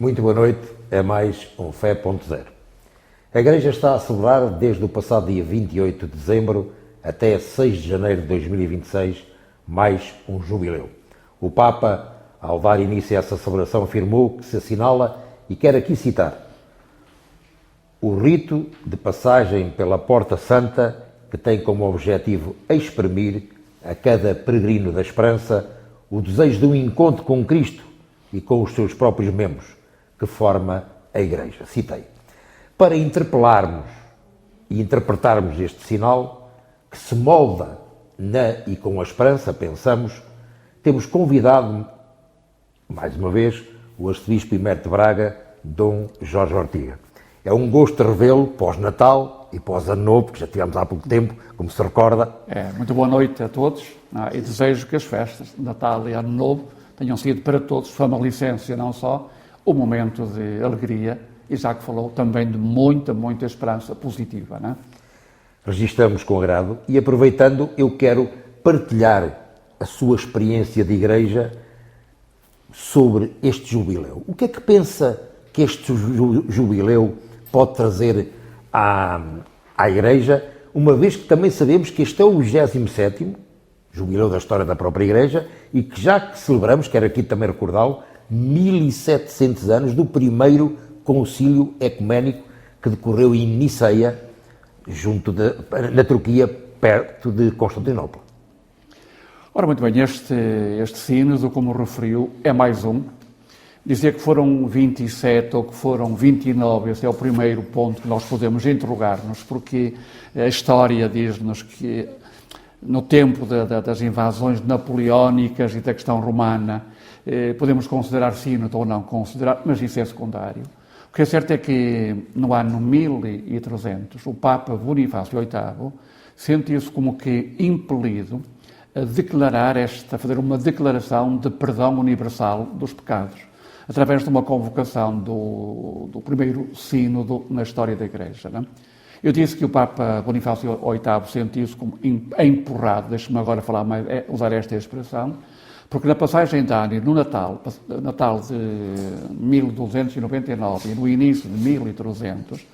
Muito boa noite, é mais um Fé.0. A Igreja está a celebrar desde o passado dia 28 de dezembro até 6 de janeiro de 2026 mais um jubileu. O Papa, ao dar início a essa celebração, afirmou que se assinala, e quero aqui citar, o rito de passagem pela Porta Santa, que tem como objetivo exprimir a cada peregrino da esperança o desejo de um encontro com Cristo e com os seus próprios membros, que forma a Igreja. Citei. Para interpelarmos e interpretarmos este sinal, que se molda na e com a esperança, pensamos, temos convidado, mais uma vez, o arcebispo emérito de Braga, Dom Jorge Ortiga. É um gosto revê-lo pós-Natal e pós-Ano Novo, porque já tivemos há pouco tempo, como se recorda. Muito boa noite a todos e desejo que as festas de Natal e Ano Novo tenham sido para todos, familicência não só, um momento de alegria e, já que falou, também de muita esperança positiva. Não é? Registramos com agrado e, aproveitando, eu quero partilhar a sua experiência de Igreja sobre este jubileu. O que é que pensa que este jubileu pode trazer à Igreja, uma vez que também sabemos que este é o 27º jubileu da história da própria Igreja e que já que celebramos, quero aqui também recordá-lo, 1700 anos do primeiro concílio ecuménico que decorreu em Niceia, na Turquia, perto de Constantinopla. Ora, muito bem, este sínodo, como referiu, é mais um. Dizer que foram 27 ou que foram 29, esse é o primeiro ponto que nós podemos interrogar-nos, porque a história diz-nos que no tempo das invasões napoleónicas e da questão romana, podemos considerar sínodo ou não considerar, mas isso é secundário. O que é certo é que no ano 1300, o Papa Bonifácio VIII sentiu-se como que impelido a declarar a fazer uma declaração de perdão universal dos pecados, através de uma convocação do primeiro sínodo na história da Igreja. Não? Eu disse que o Papa Bonifácio VIII sentiu-se como empurrado, deixe-me agora falar mais, usar esta expressão, porque na passagem de ano, no Natal de 1299 e no início de 1300,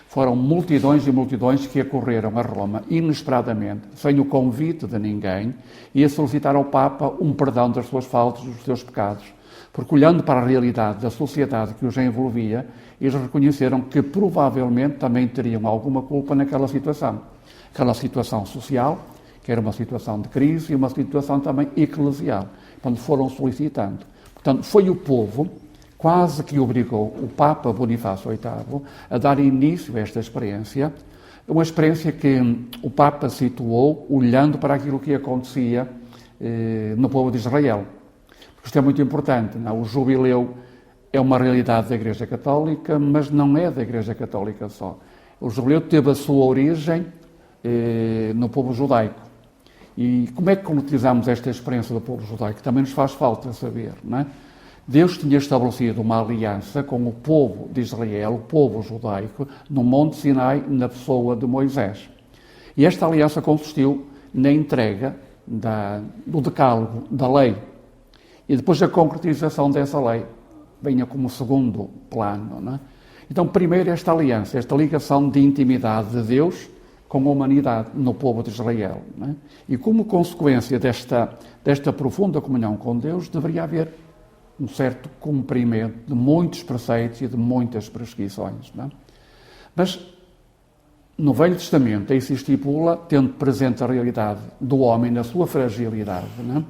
foram multidões e multidões que acorreram a Roma inesperadamente, sem o convite de ninguém, e a solicitar ao Papa um perdão das suas faltas, dos seus pecados. Porque, olhando para a realidade da sociedade que os envolvia, eles reconheceram que provavelmente também teriam alguma culpa naquela situação. Aquela situação social, que era uma situação de crise, e uma situação também eclesial, quando foram solicitando. Portanto, foi o povo quase que obrigou o Papa Bonifácio VIII a dar início a esta experiência, uma experiência que o Papa situou olhando para aquilo que acontecia no povo de Israel. Isto é muito importante, não? O jubileu é uma realidade da Igreja Católica, mas não é da Igreja Católica só. O jubileu teve a sua origem no povo judaico. E como é que concretizamos esta experiência do povo judaico? Também nos faz falta saber, não é? Deus tinha estabelecido uma aliança com o povo de Israel, o povo judaico, no Monte Sinai, na pessoa de Moisés. E esta aliança consistiu na entrega do decálogo, da lei. E depois a concretização dessa lei venha como segundo plano. Não é? Então, primeiro esta aliança, esta ligação de intimidade de Deus com a humanidade no povo de Israel. Não é? E como consequência desta profunda comunhão com Deus, deveria haver um certo cumprimento de muitos preceitos e de muitas prescrições. Não é? Mas no Velho Testamento aí se estipula, tendo presente a realidade do homem na sua fragilidade, não é?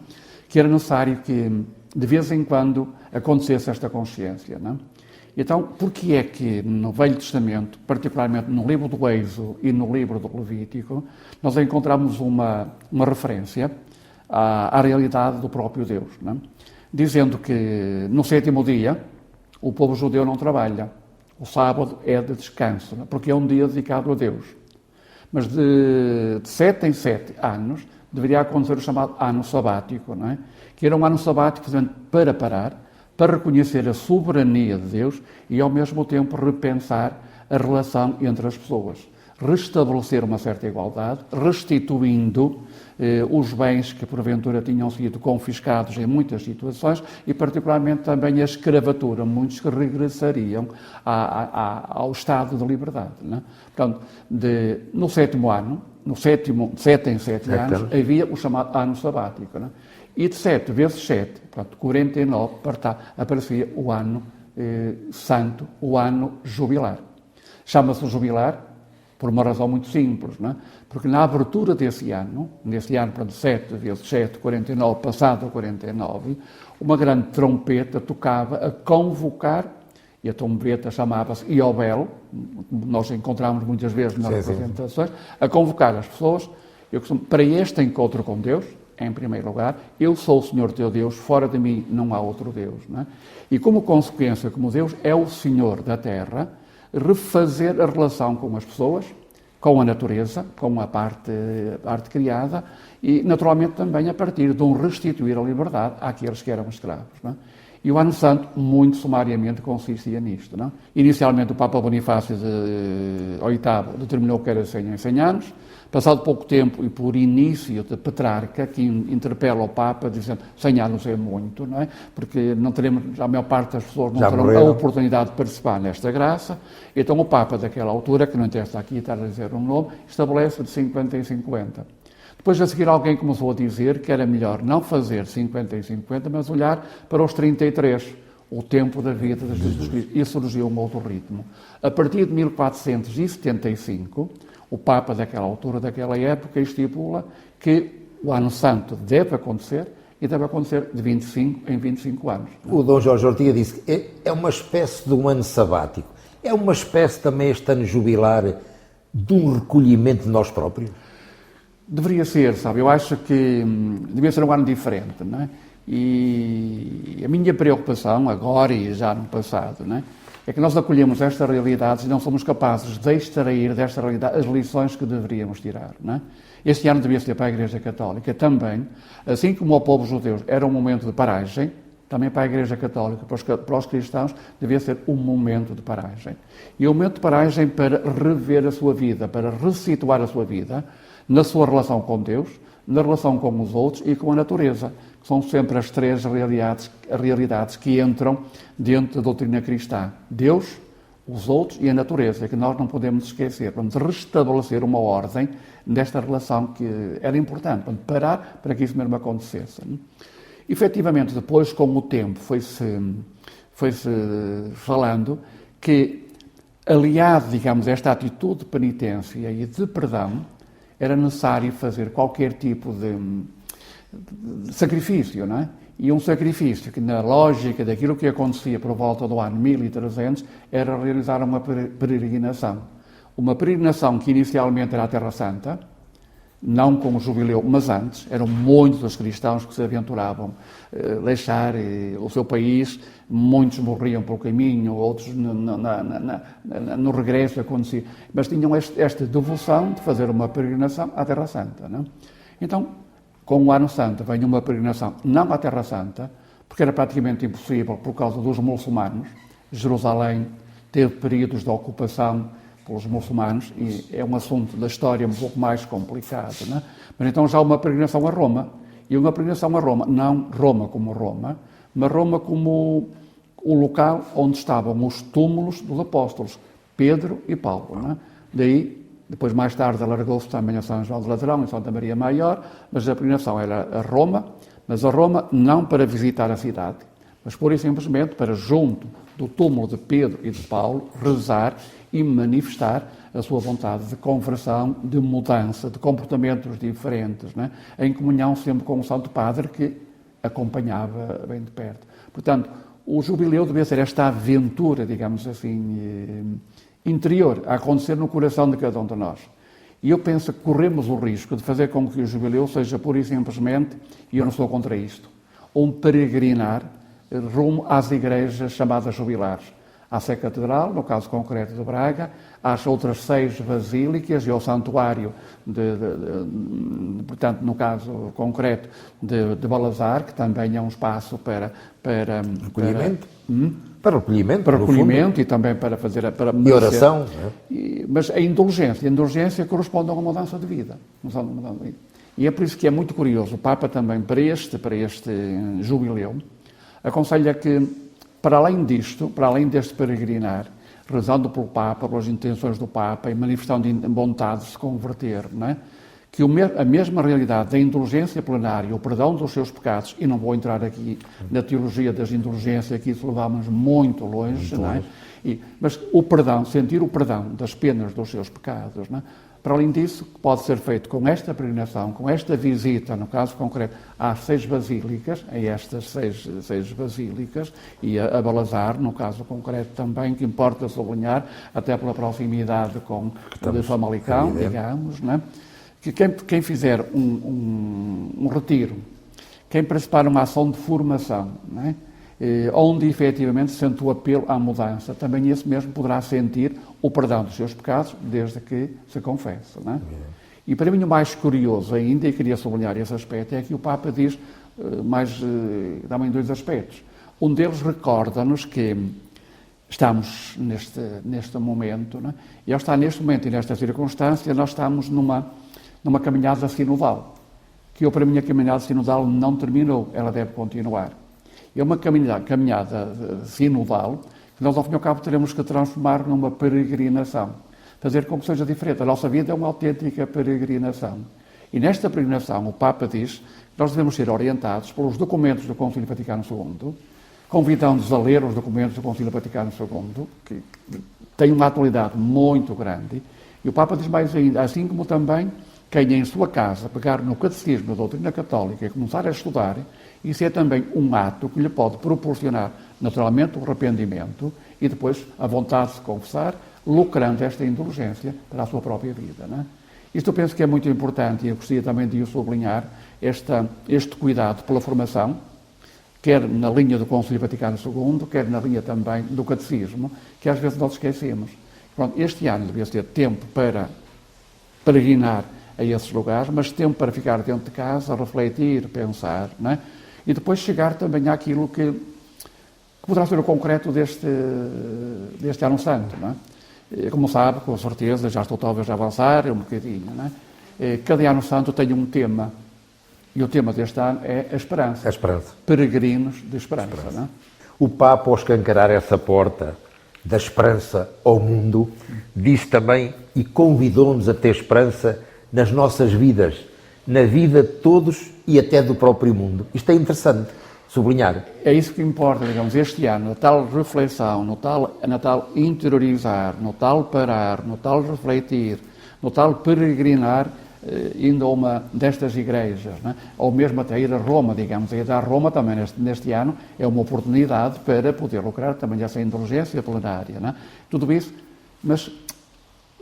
Que era necessário que, de vez em quando, acontecesse esta consciência. Não? Então, porquê é que no Velho Testamento, particularmente no livro do Êxodo e no livro do Levítico, nós encontramos uma referência à realidade do próprio Deus, não? Dizendo que no 7º dia o povo judeu não trabalha, o sábado é de descanso, não? Porque é um dia dedicado a Deus. Mas de 7 em 7 anos, deveria acontecer o chamado ano sabático, não é? Que era um ano sabático para parar, para reconhecer a soberania de Deus e, ao mesmo tempo, repensar a relação entre as pessoas. restabelecer uma certa igualdade, restituindo os bens que porventura tinham sido confiscados em muitas situações e particularmente também a escravatura, muitos que regressariam ao estado de liberdade. Não é? Portanto, no 7º ano, no 7 em 7 anos, havia o chamado ano sabático. Não é? E de 7 vezes 7, portanto, 49, aparecia o ano santo, o ano jubilar. Chama-se jubilar por uma razão muito simples, não é? Porque na abertura desse ano, portanto, 7 vezes 7, 49, passado a 49, uma grande trompeta tocava a convocar, e a trombeta chamava-se Iobel, nós encontramos muitas vezes nas representações, a convocar as pessoas para este encontro com Deus, em primeiro lugar, eu sou o Senhor teu Deus, fora de mim não há outro Deus. Não é? E como consequência, como Deus é o Senhor da terra, refazer a relação com as pessoas, com a natureza, com a parte criada e, naturalmente, também a partir de restituir a liberdade àqueles que eram escravos. Não é? E o Ano Santo, muito sumariamente, consistia nisto. Não é? Inicialmente, o Papa Bonifácio VIII determinou que era 100 em 100 anos. Passado pouco tempo, e por início de Petrarca, que interpela o Papa, dizendo 100 anos é muito, não é? Porque não teremos, a maior parte das pessoas não terão a oportunidade de participar nesta graça. Então o Papa daquela altura, que não interessa aqui estar a dizer um nome, estabelece de 50 em 50. Depois a seguir alguém começou a dizer que era melhor não fazer 50 em 50, mas olhar para os 33, o tempo da vida de Jesus Cristo. E surgiu um outro ritmo. A partir de 1475, o Papa daquela altura, daquela época, estipula que o Ano Santo deve acontecer e deve acontecer de 25 em 25 anos. O Dom Jorge Ortiga disse que é uma espécie de um ano sabático. É uma espécie também este ano jubilar de um recolhimento de nós próprios? Deveria ser, sabe? Eu acho que devia ser um ano diferente, não é? E a minha preocupação, agora e já no passado, não é? É que nós acolhemos estas realidades e não somos capazes de extrair desta realidade as lições que deveríamos tirar. Não é? Este ano devia ser para a Igreja Católica também, assim como ao povo judeu era um momento de paragem, também para a Igreja Católica, para os cristãos, devia ser um momento de paragem. E um momento de paragem para rever a sua vida, para ressituar a sua vida na sua relação com Deus, na relação com os outros e com a natureza. São sempre as três realidades que entram dentro da doutrina cristã. Deus, os outros e a natureza, que nós não podemos esquecer. Vamos restabelecer uma ordem desta relação que era importante, vamos parar para que isso mesmo acontecesse. Efetivamente, depois, com o tempo, foi-se falando que, aliado, digamos, a esta atitude de penitência e de perdão, era necessário fazer qualquer tipo de sacrifício, não é? E um sacrifício que, na lógica daquilo que acontecia por volta do ano 1300, era realizar uma peregrinação. Uma peregrinação que inicialmente era a Terra Santa, não com o jubileu, mas antes. Eram muitos os cristãos que se aventuravam deixar o seu país, muitos morriam pelo caminho, outros no regresso acontecia. Mas tinham esta devoção de fazer uma peregrinação à Terra Santa, não é? Então, com o Ano Santo vem uma peregrinação não à Terra Santa, porque era praticamente impossível por causa dos muçulmanos. Jerusalém teve períodos de ocupação pelos muçulmanos e é um assunto da história um pouco mais complicado, não é? Mas então já uma peregrinação a Roma. E uma peregrinação a Roma, não Roma como Roma, mas Roma como o local onde estavam os túmulos dos apóstolos, Pedro e Paulo, não é? Daí, depois, mais tarde, alargou-se também a São João de Laterão, em Santa Maria Maior, mas a peregrinação era a Roma, mas a Roma não para visitar a cidade, mas pura e simplesmente para, junto do túmulo de Pedro e de Paulo, rezar e manifestar a sua vontade de conversão, de mudança, de comportamentos diferentes, né? Em comunhão sempre com o Santo Padre que acompanhava bem de perto. Portanto, o jubileu devia ser esta aventura, digamos assim, interior, a acontecer no coração de cada um de nós. E eu penso que corremos o risco de fazer com que o jubileu seja pura e simplesmente, e eu não sou contra isto, um peregrinar rumo às igrejas chamadas jubilares, à Sé Catedral, no caso concreto de Braga, às outras 6 basílicas e ao santuário, portanto, no caso concreto de Balazar, que também é um espaço para recolhimento. Para recolhimento, para recolhimento e também para fazer e oração. Mas a indulgência corresponde a uma mudança de vida. E é por isso que é muito curioso. O Papa também, para este jubileu, aconselha que, para além disto, para além deste peregrinar, rezando pelo Papa, pelas intenções do Papa e manifestando vontade de se converter, não é? Que a mesma realidade da indulgência plenária, o perdão dos seus pecados, e não vou entrar aqui na teologia das indulgências, que isso levamos muito longe, não é? Mas o perdão, sentir o perdão das penas dos seus pecados, não é? Para além disso, pode ser feito com esta peregrinação, com esta visita, no caso concreto, às 6 basílicas, a estas 6 basílicas, e a Balazar, no caso concreto também, que importa sublinhar, até pela proximidade de Famalicão, digamos, não é? Que quem fizer um retiro, quem participar numa ação de formação, não é? Onde efetivamente sente o apelo à mudança, também esse mesmo poderá sentir o perdão dos seus pecados, desde que se confesse. Não é? E para mim o mais curioso ainda, e queria sublinhar esse aspecto, é que o Papa diz também 2 aspectos. Um deles recorda-nos que estamos neste momento, não é? E ao estar neste momento e nesta circunstância, nós estamos numa caminhada sinodal, que para mim a caminhada sinodal não terminou, ela deve continuar. É uma caminhada sinodal que nós, ao fim e ao cabo, teremos que transformar numa peregrinação. Fazer com que seja diferente. A nossa vida é uma autêntica peregrinação. E nesta peregrinação, o Papa diz que nós devemos ser orientados pelos documentos do Concílio Vaticano II, convidando-nos a ler os documentos do Concílio Vaticano II, que têm uma atualidade muito grande. E o Papa diz mais ainda, assim como também quem em sua casa pegar no catecismo da doutrina católica e começar a estudar, isso é também um ato que lhe pode proporcionar, naturalmente, o arrependimento e depois a vontade de se confessar, lucrando esta indulgência para a sua própria vida. Não é? Isto eu penso que é muito importante e eu gostaria também de o sublinhar, este cuidado pela formação, quer na linha do Concílio Vaticano II, quer na linha também do catecismo, que às vezes nós esquecemos. Pronto, este ano devia ser tempo para peregrinar a esses lugares, mas tempo para ficar dentro de casa, refletir, pensar, não é? E depois chegar também àquilo que poderá ser o concreto deste ano santo, não é? Como sabe, com certeza, já estou talvez a avançar um bocadinho, não é? Cada ano santo tem um tema, e o tema deste ano é a esperança. A esperança. Peregrinos de esperança. Não é? O Papa, ao escancarar essa porta da esperança ao mundo, disse também e convidou-nos a ter esperança nas nossas vidas, na vida de todos e até do próprio mundo. Isto é interessante sublinhar. É isso que importa, digamos, este ano, na tal reflexão, no tal interiorizar, no tal parar, no tal refletir, no tal peregrinar, indo a uma destas igrejas, não é? Ou mesmo até ir a Roma, digamos, ir a Roma também neste ano é uma oportunidade para poder lucrar também essa indulgência plenária, não é? Tudo isso, mas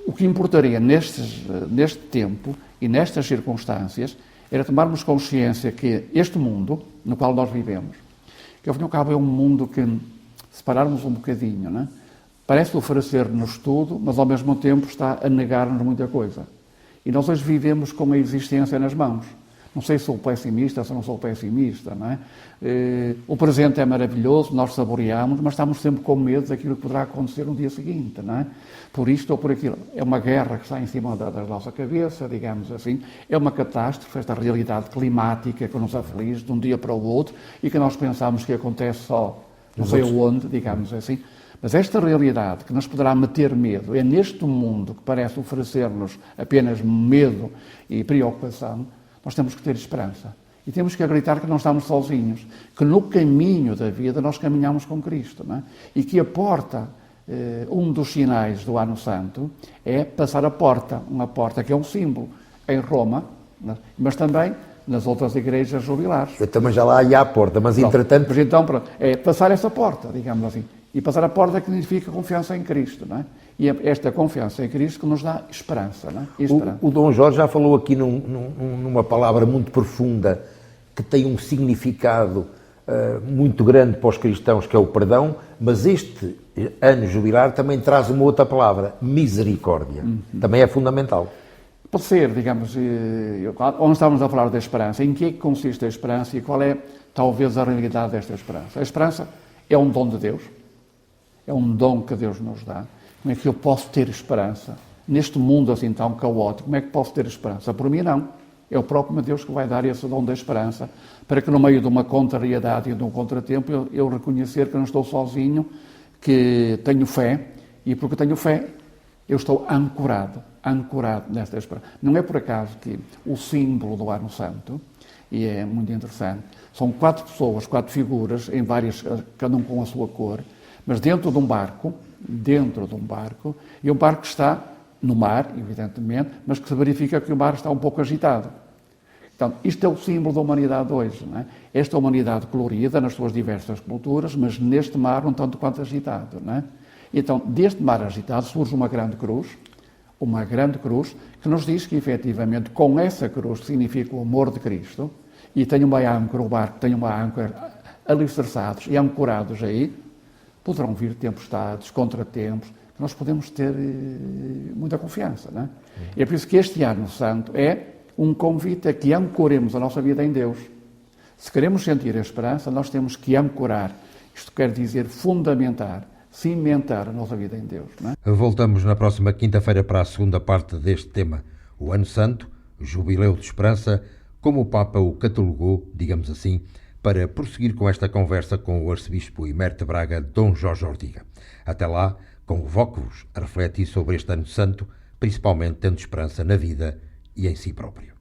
o que importaria neste tempo e nestas circunstâncias era tomarmos consciência que este mundo no qual nós vivemos, que ao fim e ao cabo é um mundo que, se pararmos um bocadinho, não é? Parece oferecer-nos tudo, mas ao mesmo tempo está a negar-nos muita coisa. E nós hoje vivemos com a existência nas mãos. Não sei se sou pessimista, se não sou pessimista, não é? O presente é maravilhoso, nós saboreamos, mas estamos sempre com medo daquilo que poderá acontecer no dia seguinte, não é? Por isto ou por aquilo. É uma guerra que está em cima da nossa cabeça, digamos assim. É uma catástrofe, esta realidade climática que nos aflige de um dia para o outro e que nós pensamos que acontece só não sei onde, digamos assim. Mas esta realidade que nos poderá meter medo, é neste mundo que parece oferecer-nos apenas medo e preocupação, nós temos que ter esperança. E temos que acreditar que não estamos sozinhos, que no caminho da vida nós caminhamos com Cristo, não é? E que a porta, um dos sinais do Ano Santo, é passar a porta, uma porta que é um símbolo em Roma, mas também nas outras igrejas jubilares. Eu também já lá ia à porta, mas entretanto... Mas então, pronto, é passar essa porta, digamos assim. E passar a porta que significa confiança em Cristo, não é? E é esta confiança em Cristo que nos dá esperança, não é? Esperança. O Dom Jorge já falou aqui numa palavra muito profunda, que tem um significado muito grande para os cristãos, que é o perdão, mas este ano jubilar também traz uma outra palavra, misericórdia. Também é fundamental. Pode ser, digamos, onde estamos a falar da esperança, em que é que consiste a esperança e qual é, talvez, a realidade desta esperança? A esperança é um dom de Deus, é um dom que Deus nos dá. Como é que eu posso ter esperança? Neste mundo assim tão caótico, como é que posso ter esperança? Por mim, não. É o próprio Deus que vai dar esse dom da esperança, para que no meio de uma contrariedade e de um contratempo eu reconhecer que não estou sozinho, que tenho fé, e porque tenho fé, eu estou ancorado nesta esperança. Não é por acaso que o símbolo do Ano Santo, e é muito interessante, são 4 pessoas, 4 figuras, em várias, cada um com a sua cor, mas dentro de um barco, e um barco que está no mar, evidentemente, mas que se verifica que o mar está um pouco agitado. Então, isto é o símbolo da humanidade hoje, não é? Esta humanidade colorida nas suas diversas culturas, mas neste mar um tanto quanto agitado, não é? Então, deste mar agitado surge uma grande cruz, que nos diz que, efetivamente, com essa cruz, que significa o amor de Cristo, e tem uma âncora, o barco tem uma âncora, alicerçados e ancorados aí, poderão vir tempestades, contratempos, que nós podemos ter muita confiança, não é? E é por isso que este Ano Santo é um convite a que ancoremos a nossa vida em Deus. Se queremos sentir a esperança, nós temos que ancorar, isto quer dizer fundamentar, cimentar a nossa vida em Deus, não é? Voltamos na próxima quinta-feira para a segunda parte deste tema, o Ano Santo, Jubileu de Esperança, como o Papa o catalogou, digamos assim, para prosseguir com esta conversa com o Arcebispo Emérito de Braga, Dom Jorge Ortiga. Até lá, convoco-vos a refletir sobre este Ano Santo, principalmente tendo esperança na vida e em si próprio.